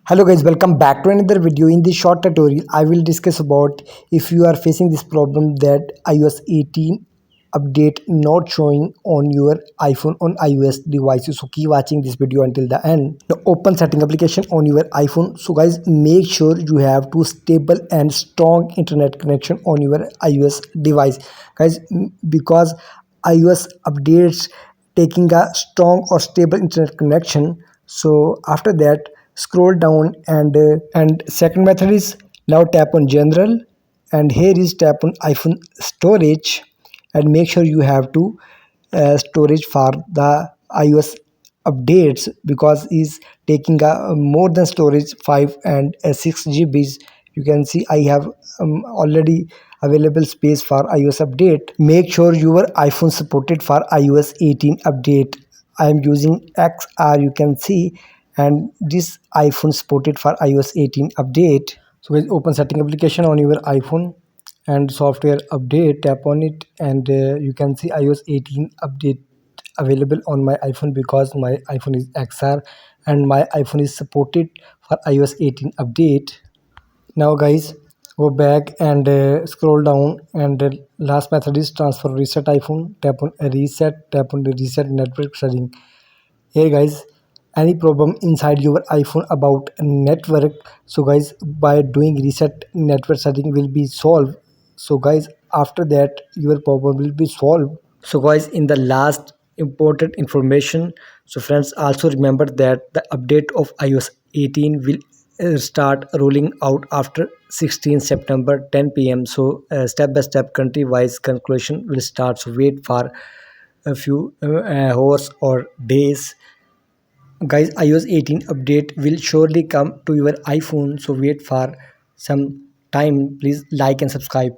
Hello guys, welcome back to another video. In this short tutorial I will discuss about if you are facing this problem that iOS 18 update not showing on your iPhone on iOS devices. So keep watching this video until the end. Now open setting application on your iPhone. So guys, make sure you have to stable and strong internet connection on your iOS device guys, because iOS updates taking a strong or stable internet connection. So after that, scroll down and second method is now tap on general, and here is tap on iPhone storage, and make sure you have to storage for the iOS updates because is taking a more than storage 5 and 6 GBs. You can see I have already available space for iOS update. Make sure your iPhone supported for iOS 18 update. I am using XR, you can see, and this iPhone supported for iOS 18 update. So guys, open setting application on your iPhone and software update, tap on it, and you can see iOS 18 update available on my iPhone because my iPhone is XR and my iPhone is supported for iOS 18 update. Now guys, go back and scroll down, and last method is transfer reset iPhone. Tap on reset, tap on the reset network setting. Hey guys, any problem inside your iPhone about network, so guys, by doing reset network setting will be solved. So guys, after that your problem will be solved. So guys, in the last important information, so friends, also remember that the update of iOS 18 will start rolling out after 16 September 10 p.m. So step by step country wise conclusion will start. So wait for a few hours or days. Guys, iOS 18 update will surely come to your iPhone, so wait for some time. Please like and subscribe.